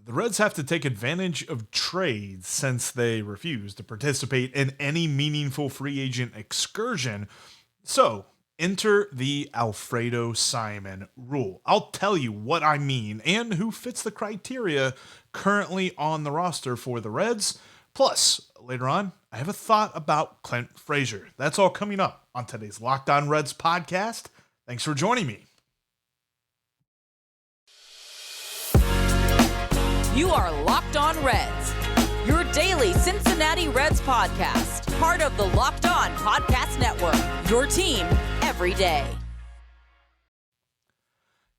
The Reds have to take advantage of trades since they refuse to participate in any meaningful free agent excursion. So, enter the Alfredo Simon Rule. I'll tell you what I mean and who fits the criteria currently on the roster for the Reds. Plus, later on, I have a thought about Clint Frazier. That's all coming up on today's Locked On Reds podcast. Thanks for joining me. You are Locked On Reds, your daily Cincinnati Reds podcast, part of the Locked On Podcast Network, your team every day.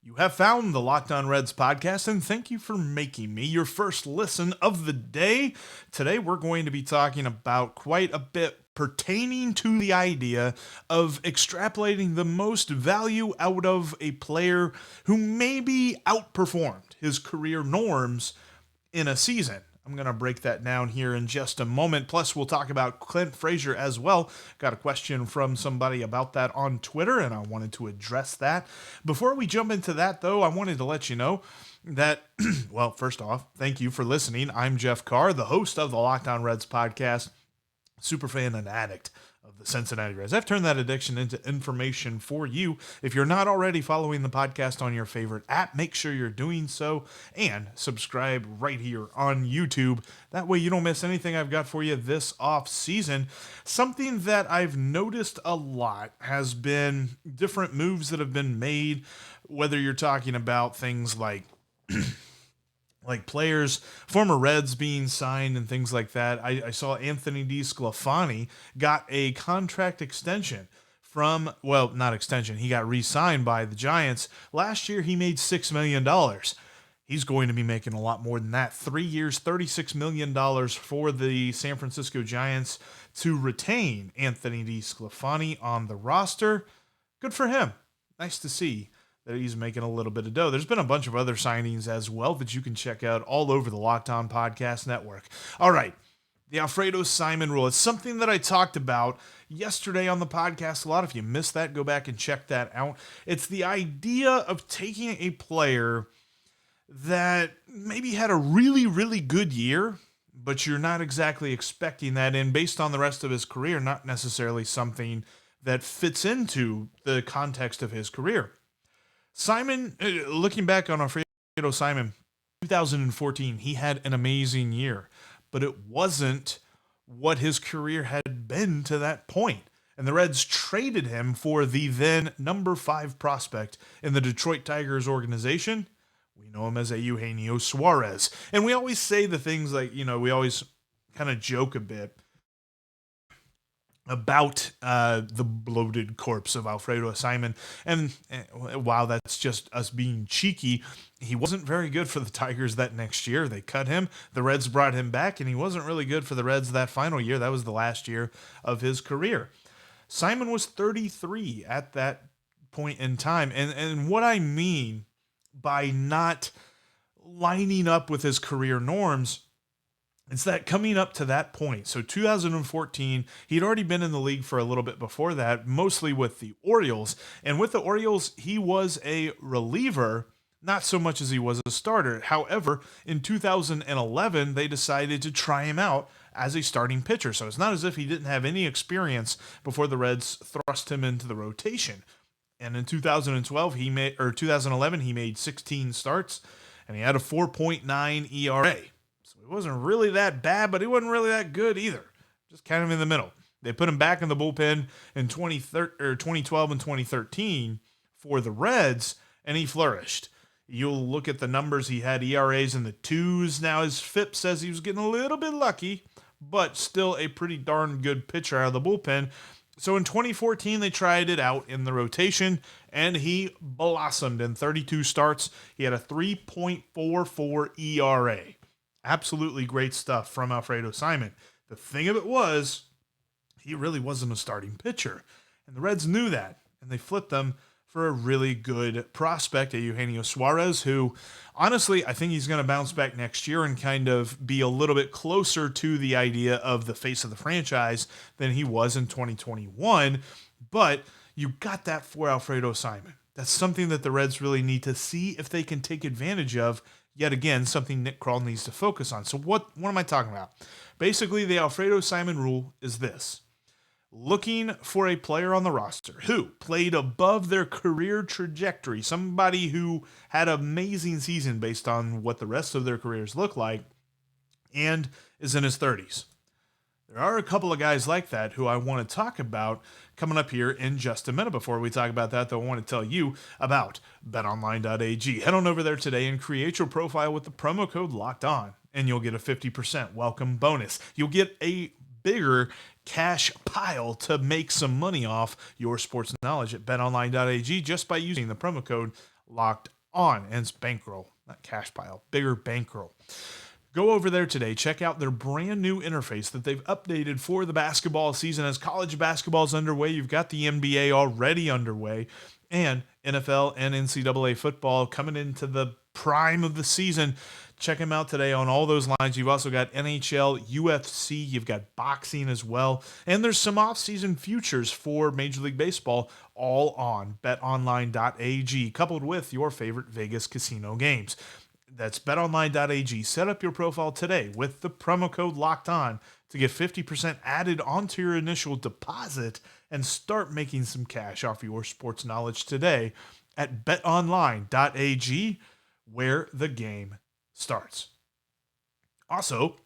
You have found the Locked On Reds podcast, and thank you for making me your first listen of the day. Today, we're going to be talking about quite a bit pertaining to the idea of extrapolating the most value out of a player who maybe outperformed his career norms in a season. I'm going to break that down here in just a moment. Plus, we'll talk about Clint Frazier as well. Got a question from somebody about that on Twitter, and I wanted to address that. Before we jump into that, though, I wanted to let you know that, well, first off, thank you for listening. I'm Jeff Carr, the host of the Locked On Reds podcast, superfan and addict of the Cincinnati Reds. I've turned that addiction into information for you. If you're not already following the podcast on your favorite app, make sure you're doing so and subscribe right here on YouTube. That way you don't miss anything I've got for you this off season. Something that I've noticed a lot has been different moves that have been made, whether you're talking about things like players, former Reds being signed and things like that. I saw Anthony DeSclafani got a contract extension from, well, not extension. He got re-signed by the Giants. Last year, he made $6 million. He's going to be making a lot more than that. 3 years, $36 million for the San Francisco Giants to retain Anthony DeSclafani on the roster. Good for him. Nice to see that he's making a little bit of dough. There's been a bunch of other signings as well that you can check out all over the Locked On Podcast Network. All right, the Alfredo Simon Rule. It's something that I talked about yesterday on the podcast. A lot of you missed that. Go back and check that out. It's the idea of taking a player that maybe had a really, really good year, but you're not exactly expecting that in based on the rest of his career, not necessarily something that fits into the context of his career. Simon, looking back on Alfredo Simon, 2014, he had an amazing year, but it wasn't what his career had been to that point. And the Reds traded him for the then number 5 prospect in the Detroit Tigers organization. We know him as a Eugenio Suarez. And we always say the things like, we always kind of joke a bit about the bloated corpse of Alfredo Simon. And while that's just us being cheeky, he wasn't very good for the Tigers that next year. They cut him. The Reds brought him back, and he wasn't really good for the Reds that final year. That was the last year of his career. Simon was 33 at that point in time. And what I mean by not lining up with his career norms, it's that coming up to that point. So 2014, he'd already been in the league for a little bit before that, mostly with the Orioles. And with the Orioles, he was a reliever, not so much as he was a starter. However, in 2011, they decided to try him out as a starting pitcher. So it's not as if he didn't have any experience before the Reds thrust him into the rotation. And in 2011, he made 16 starts, and he had a 4.9 ERA. It wasn't really that bad, but he wasn't really that good either. Just kind of in the middle. They put him back in the bullpen in 2012 and 2013 for the Reds, and he flourished. You'll look at the numbers. He had ERAs in the 2s. Now his FIP says he was getting a little bit lucky, but still a pretty darn good pitcher out of the bullpen. So in 2014, they tried it out in the rotation, and he blossomed in 32 starts. He had a 3.44 ERA. Absolutely great stuff from Alfredo Simon. The thing of it was, he really wasn't a starting pitcher. And the Reds knew that, and they flipped them for a really good prospect, a Eugenio Suarez, who, honestly, I think he's going to bounce back next year and kind of be a little bit closer to the idea of the face of the franchise than he was in 2021. But you got that for Alfredo Simon. That's something that the Reds really need to see if they can take advantage of. Yet again, something Nick Krall needs to focus on. So what am I talking about? Basically, the Alfredo Simon Rule is this. Looking for a player on the roster who played above their career trajectory, somebody who had an amazing season based on what the rest of their careers look like, and is in his 30s. There are a couple of guys like that who I want to talk about coming up here in just a minute. Before we talk about that, though, I want to tell you about betonline.ag. Head on over there today and create your profile with the promo code LOCKEDON, and you'll get a 50% welcome bonus. You'll get a bigger cash pile to make some money off your sports knowledge at betonline.ag just by using the promo code LOCKEDON. And it's bankroll, not cash pile, bigger bankroll. Go over there today, check out their brand new interface that they've updated for the basketball season. As college basketball is underway, you've got the NBA already underway, and NFL and NCAA football coming into the prime of the season. Check them out today on all those lines. You've also got NHL, UFC, you've got boxing as well, and there's some off-season futures for Major League Baseball all on betonline.ag, coupled with your favorite Vegas casino games. That's betonline.ag. Set up your profile today with the promo code LOCKEDON to get 50% added onto your initial deposit and start making some cash off your sports knowledge today at betonline.ag, where the game starts. Also,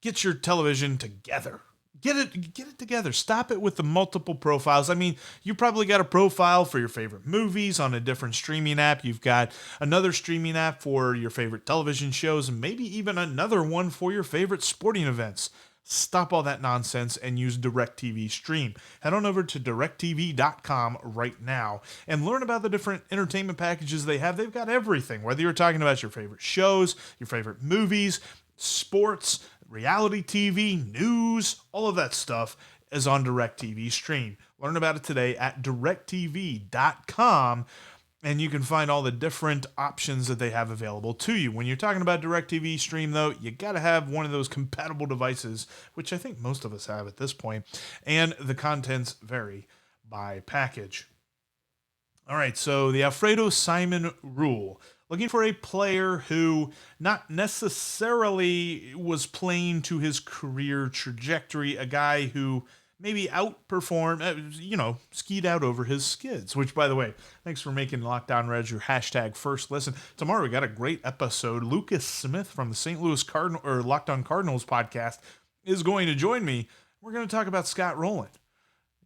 get your television together. Get it together. Stop it with the multiple profiles. I mean, you probably got a profile for your favorite movies on a different streaming app. You've got another streaming app for your favorite television shows, and maybe even another one for your favorite sporting events. Stop all that nonsense and use DirecTV Stream. Head on over to directtv.com right now and learn about the different entertainment packages they have. They've got everything, whether you're talking about your favorite shows, your favorite movies, sports, reality TV, news, all of that stuff is on DirecTV Stream. Learn about it today at directtv.com, and you can find all the different options that they have available to you. When you're talking about DirecTV Stream, though, you got to have one of those compatible devices, which I think most of us have at this point, and the contents vary by package. All right, so the Alfredo Simon Rule. Looking for a player who not necessarily was playing to his career trajectory, a guy who maybe outperformed, skied out over his skids, which, by the way, thanks for making Locked On Reds your hashtag first listen. Tomorrow we got a great episode. Lucas Smith from the St. Louis Locked On Cardinals podcast is going to join me. We're going to talk about Scott Rowland.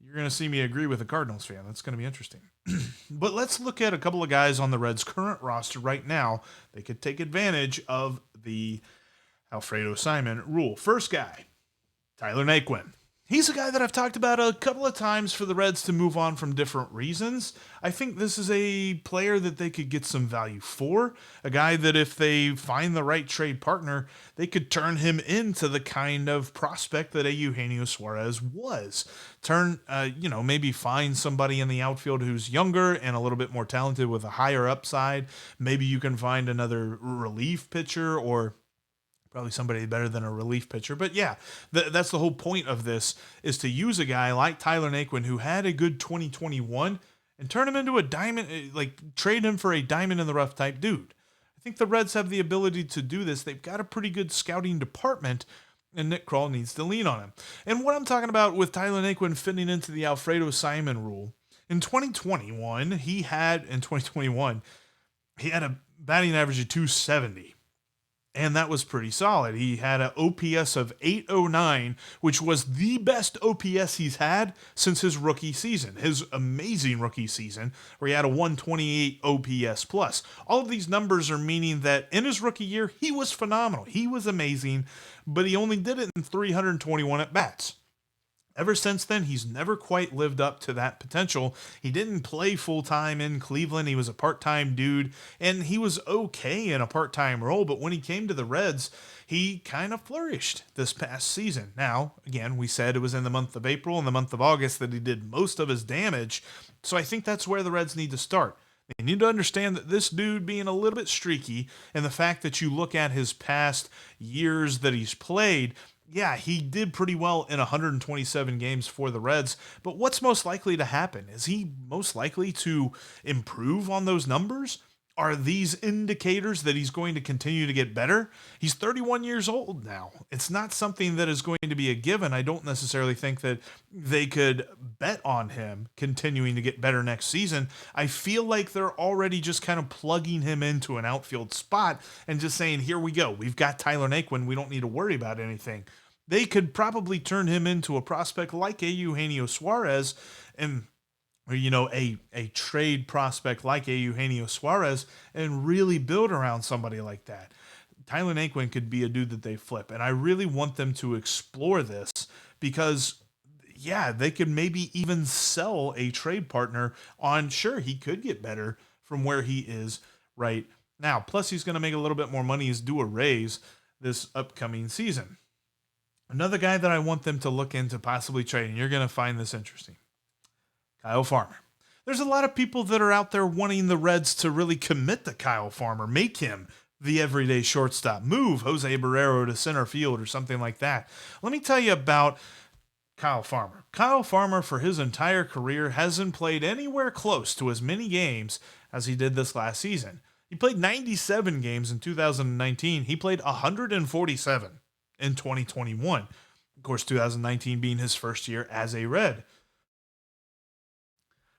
You're going to see me agree with a Cardinals fan. That's going to be interesting. But let's look at a couple of guys on the Reds' current roster right now. They could take advantage of the Alfredo Simon Rule. First guy, Tyler Naquin. He's a guy that I've talked about a couple of times for the Reds to move on from different reasons. I think this is a player that they could get some value for. A guy that if they find the right trade partner, they could turn him into the kind of prospect that a Eugenio Suarez was. Maybe find somebody in the outfield who's younger and a little bit more talented with a higher upside. Maybe you can find another relief pitcher or probably somebody better than a relief pitcher. But yeah, that's the whole point of this, is to use a guy like Tyler Naquin who had a good 2021 and turn him into a diamond, trade him for a diamond in the rough type dude. I think the Reds have the ability to do this. They've got a pretty good scouting department, and Nick Krall needs to lean on him. And what I'm talking about with Tyler Naquin fitting into the Alfredo Simon Rule, in 2021, he had a batting average of 270. And that was pretty solid. He had an OPS of 809, which was the best OPS he's had since his rookie season, his amazing rookie season, where he had a 128 OPS plus. All of these numbers are meaning that in his rookie year, he was phenomenal. He was amazing, but he only did it in 321 at-bats. Ever since then, he's never quite lived up to that potential. He didn't play full-time in Cleveland. He was a part-time dude, and he was okay in a part-time role, but when he came to the Reds, he kind of flourished this past season. Now, again, we said it was in the month of April and the month of August that he did most of his damage, so I think that's where the Reds need to start. They need to understand that this dude being a little bit streaky, and the fact that you look at his past years that he's played, yeah, he did pretty well in 127 games for the Reds, but what's most likely to happen? Is he most likely to improve on those numbers? Are these indicators that he's going to continue to get better? He's 31 years old now. It's not something that is going to be a given. I don't necessarily think that they could bet on him continuing to get better next season. I feel like they're already just kind of plugging him into an outfield spot and just saying, here we go. We've got Tyler Naquin. We don't need to worry about anything. They could probably turn him into a prospect like a Eugenio Suarez and a trade prospect like a Eugenio Suarez and really build around somebody like that. Tyler Naquin could be a dude that they flip. And I really want them to explore this because, yeah, they could maybe even sell a trade partner on, sure, he could get better from where he is right now. Plus, he's going to make a little bit more money, is due a raise this upcoming season. Another guy that I want them to look into possibly trading, you're going to find this interesting. Kyle Farmer. There's a lot of people that are out there wanting the Reds to really commit to Kyle Farmer, make him the everyday shortstop, move Jose Barrero to center field or something like that. Let me tell you about Kyle Farmer. Kyle Farmer, for his entire career, hasn't played anywhere close to as many games as he did this last season. He played 97 games in 2019. He played 147 in 2021. Of course, 2019 being his first year as a Red.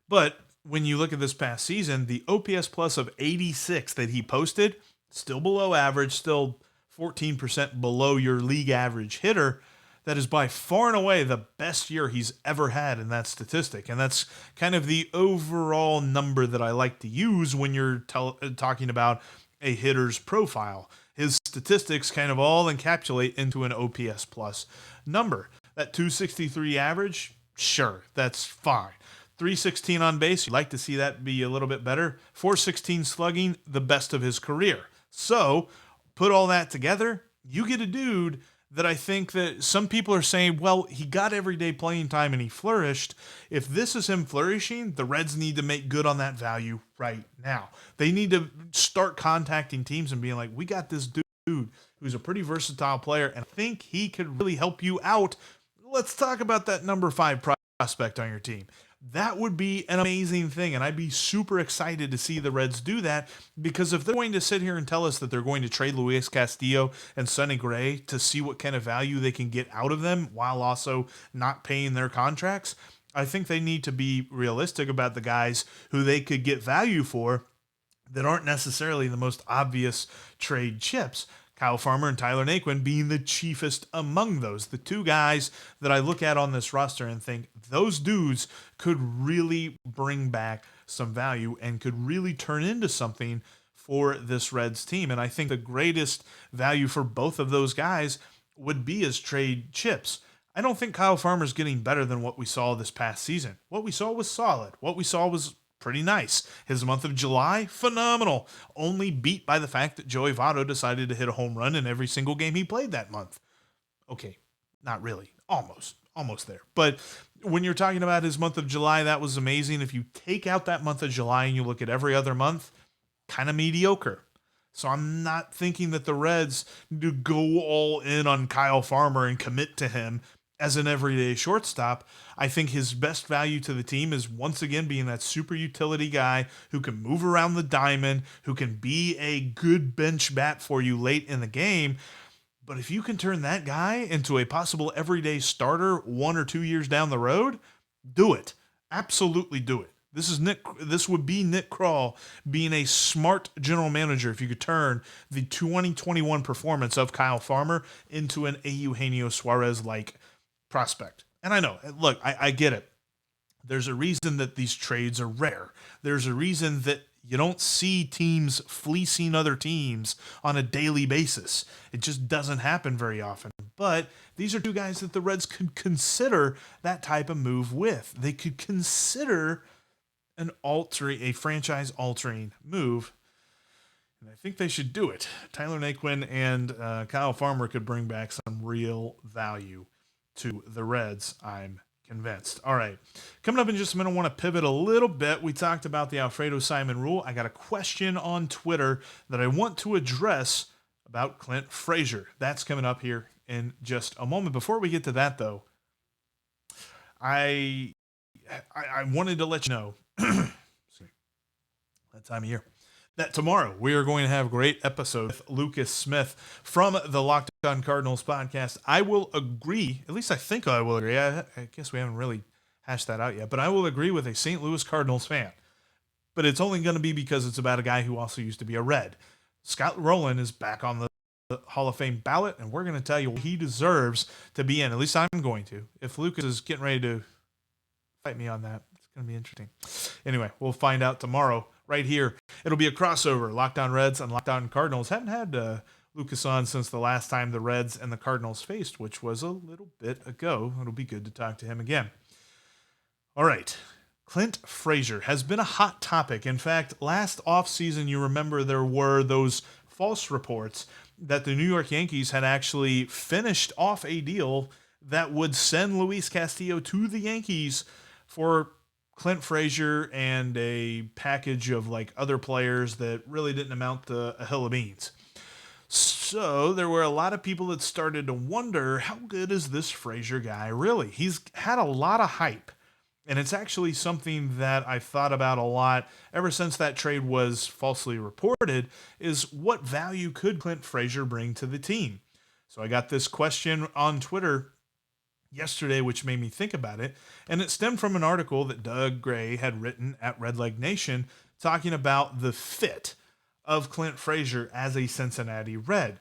But when you look at this past season, the OPS plus of 86 that he posted, still below average, still 14% below your league average hitter. That is by far and away the best year he's ever had in that statistic. And that's kind of the overall number that I like to use when you're talking about a hitter's profile. His statistics kind of all encapsulate into an OPS plus number. That 263 average, sure, that's fine. 316 on base, you'd like to see that be a little bit better. 416 slugging, the best of his career. So put all that together, you get a dude that I think that some people are saying, well, he got everyday playing time and he flourished. If this is him flourishing, the Reds need to make good on that value right now. They need to start contacting teams and being like, we got this dude who's a pretty versatile player and I think he could really help you out. Let's talk about that number 5 prospect on your team. That would be an amazing thing, and I'd be super excited to see the Reds do that, because if they're going to sit here and tell us that they're going to trade Luis Castillo and Sonny Gray to see what kind of value they can get out of them while also not paying their contracts, I think they need to be realistic about the guys who they could get value for that aren't necessarily the most obvious trade chips. Kyle Farmer and Tyler Naquin being the chiefest among those. The two guys that I look at on this roster and think those dudes could really bring back some value and could really turn into something for this Reds team. And I think the greatest value for both of those guys would be as trade chips. I don't think Kyle Farmer's getting better than what we saw this past season. What we saw was solid. What we saw was pretty nice. His month of July, phenomenal. Only beat by the fact that Joey Votto decided to hit a home run in every single game he played that month. Okay, not really. Almost there. But when you're talking about his month of July, that was amazing. If you take out that month of July and you look at every other month, kind of mediocre. So I'm not thinking that the Reds do go all in on Kyle Farmer and commit to him as an everyday shortstop. I think his best value to the team is once again being that super utility guy who can move around the diamond, who can be a good bench bat for you late in the game. But if you can turn that guy into a possible everyday starter 1 or 2 years down the road, do it. Absolutely do it. This would be Nick Krall being a smart general manager if you could turn the 2021 performance of Kyle Farmer into an Eugenio Suarez-like prospect. And I know, look, I get it. There's a reason that these trades are rare. There's a reason that you don't see teams fleecing other teams on a daily basis. It just doesn't happen very often. But these are two guys that the Reds could consider that type of move with. They could consider a franchise-altering move. And I think they should do it. Tyler Naquin and Kyle Farmer could bring back some real value to the Reds, I'm convinced. All right, coming up in just a minute, I want to pivot a little bit. We talked about the Alfredo Simon Rule. I got a question on Twitter that I want to address about Clint Frazier. That's coming up here in just a moment. Before we get to that, though, I wanted to let you know that time of year that tomorrow we are going to have a great episode with Lucas Smith from the Locked On Cardinals podcast. I will agree, at least I think I will agree. I guess we haven't really hashed that out yet, but I will agree with a St. Louis Cardinals fan. But it's only going to be because it's about a guy who also used to be a Red. Scott Rowland is back on the Hall of Fame ballot, and we're going to tell you what he deserves to be in. At least I'm going to. If Lucas is getting ready to fight me on that, it's going to be interesting. Anyway, we'll find out tomorrow right here. It'll be a crossover. Locked On Reds and Locked On Cardinals. Haven't had Lucas on since the last time the Reds and the Cardinals faced, which was a little bit ago. It'll be good to talk to him again. All right. Clint Frazier has been a hot topic. In fact, last offseason, you remember there were those false reports that the New York Yankees had actually finished off a deal that would send Luis Castillo to the Yankees for Clint Frazier and a package of like other players that really didn't amount to a hill of beans. So there were a lot of people that started to wonder, how good is this Frazier guy really? He's had a lot of hype. And it's actually something that I've thought about a lot ever since that trade was falsely reported, is what value could Clint Frazier bring to the team? So I got this question on Twitter yesterday, which made me think about it. And it stemmed from an article that Doug Gray had written at Redleg Nation talking about the fit of Clint Frazier as a Cincinnati Red.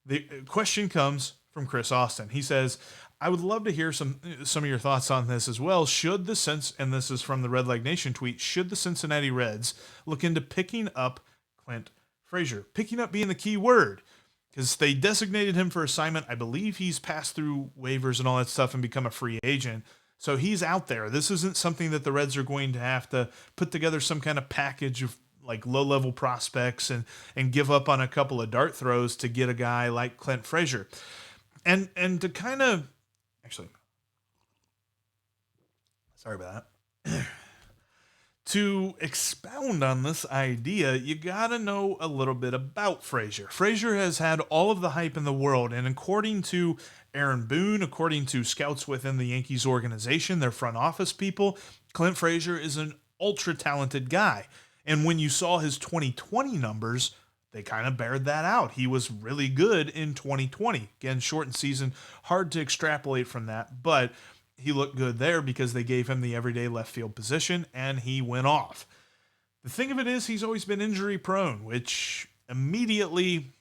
The question comes from Chris Austin. He says, I would love to hear some of your thoughts on this as well. And this is from the Red Leg Nation tweet, should the Cincinnati Reds look into picking up Clint Frazier? Picking up being the key word, because they designated him for assignment. I believe he's passed through waivers and all that stuff and become a free agent. So he's out there. This isn't something that the Reds are going to have to put together some kind of package of like low-level prospects and give up on a couple of dart throws to get a guy like Clint Frazier. And to kind of... Actually, sorry about that. To expound on this idea, you got to know a little bit about Frazier. Frazier has had all of the hype in the world, and according to Aaron Boone, according to scouts within the Yankees organization, their front office people, Clint Frazier is an ultra-talented guy. And when you saw his 2020 numbers, they kind of bared that out. He was really good in 2020. Again, shortened season, hard to extrapolate from that, but he looked good there because they gave him the everyday left field position, and he went off. The thing of it is, he's always been injury prone, which immediately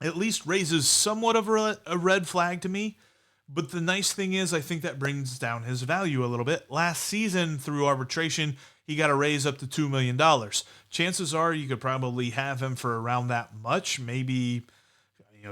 at least raises somewhat of a red flag to me. But the nice thing is, I think that brings down his value a little bit. Last season, through arbitration, he got a raise up to $2 million. Chances are you could probably have him for around that much, maybe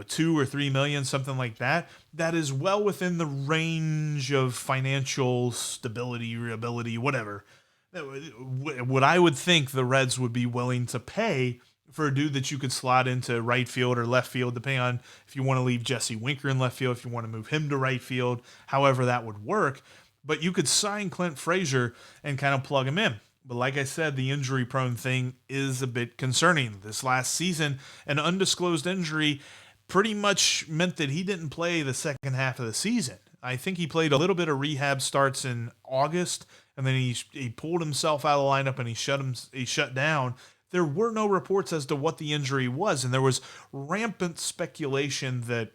2 or 3 million, something like that. That is well within the range of financial stability, ability, whatever. What I would think the Reds would be willing to pay for a dude that you could slot into right field or left field, depending on if you want to leave Jesse Winker in left field, if you want to move him to right field, however that would work. But you could sign Clint Frazier and kind of plug him in. But like I said, the injury-prone thing is a bit concerning. This last season, an undisclosed injury pretty much meant that he didn't play the second half of the season. I think he played a little bit of rehab starts in August, and then he pulled himself out of the lineup and he shut down. There were no reports as to what the injury was, and there was rampant speculation that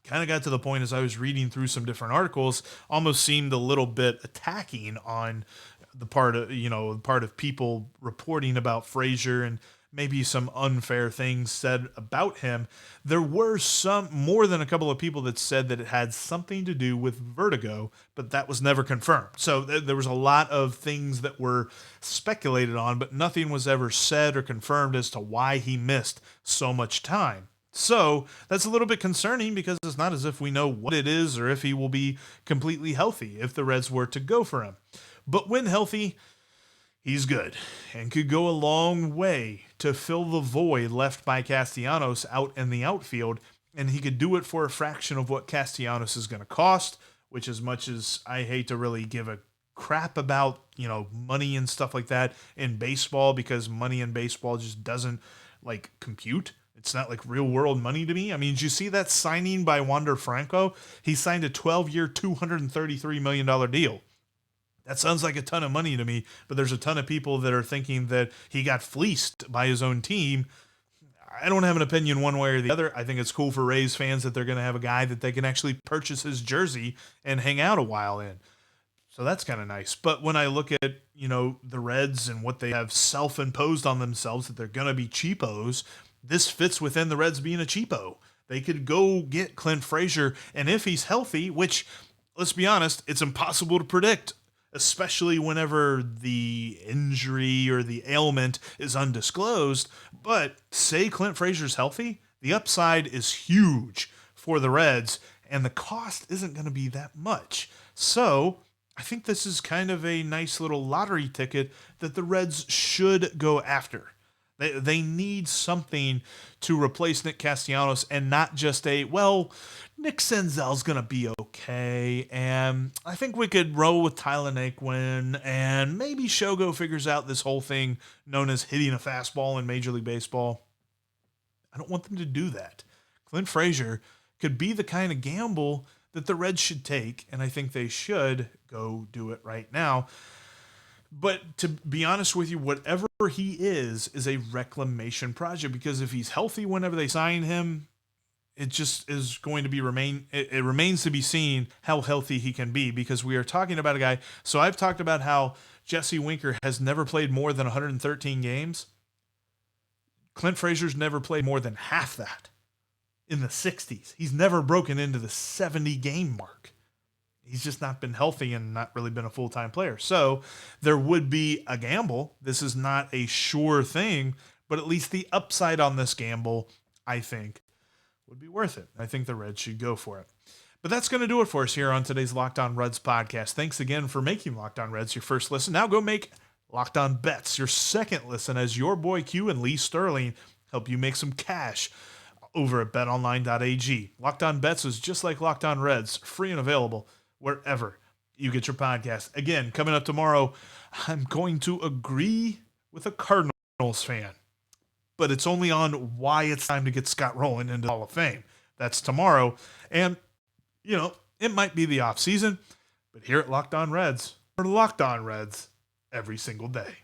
kind of got to the point as I was reading through some different articles, almost seemed a little bit attacking on the part of people reporting about Frazier and maybe some unfair things said about him. There were more than a couple of people that said that it had something to do with vertigo, but that was never confirmed. So there was a lot of things that were speculated on, but nothing was ever said or confirmed as to why he missed so much time. So that's a little bit concerning because it's not as if we know what it is or if he will be completely healthy if the Reds were to go for him. But when healthy, he's good and could go a long way to fill the void left by Castellanos out in the outfield, and he could do it for a fraction of what Castellanos is going to cost, which, as much as I hate to really give a crap about, money and stuff like that in baseball, because money in baseball just doesn't compute. It's not like real world money to me. I mean, did you see that signing by Wander Franco? He signed a 12-year, $233 million deal. That sounds like a ton of money to me, but there's a ton of people that are thinking that he got fleeced by his own team. I don't have an opinion one way or the other. I think it's cool for Rays fans that they're going to have a guy that they can actually purchase his jersey and hang out a while in. So that's kind of nice. But when I look at, the Reds and what they have self-imposed on themselves, that they're going to be cheapos, this fits within the Reds being a cheapo. They could go get Clint Frazier, and if he's healthy, which, let's be honest, it's impossible to predict, especially whenever the injury or the ailment is undisclosed. But say Clint Frazier's healthy, the upside is huge for the Reds, and the cost isn't going to be that much. So I think this is kind of a nice little lottery ticket that the Reds should go after. They need something to replace Nick Castellanos, and not just Nick Senzel's going to be okay, and I think we could roll with Tyler Naquin, and maybe Shogo figures out this whole thing known as hitting a fastball in Major League Baseball. I don't want them to do that. Clint Frazier could be the kind of gamble that the Reds should take, and I think they should go do it right now. But to be honest with you, whatever he is a reclamation project, because if he's healthy whenever they sign him, it just is going to be it remains to be seen how healthy he can be, because we are talking about a guy. So I've talked about how Jesse Winker has never played more than 113 games. Clint Frazier's never played more than half that, in the 60s. He's never broken into the 70 game mark. He's just not been healthy and not really been a full-time player. So there would be a gamble. This is not a sure thing, but at least the upside on this gamble, I think, would be worth it. I think the Reds should go for it. But that's going to do it for us here on today's Locked On Reds podcast. Thanks again for making Locked On Reds your first listen. Now go make Locked On Bets your second listen, as your boy Q and Lee Sterling help you make some cash over at betonline.ag. Locked On Bets is just like Locked On Reds, free and available wherever you get your podcast. Again, coming up tomorrow, I'm going to agree with a Cardinals fan, but it's only on why it's time to get Scott Rowland into the Hall of Fame. That's tomorrow. And, it might be the offseason, but here at Locked On Reds, we're Locked On Reds every single day.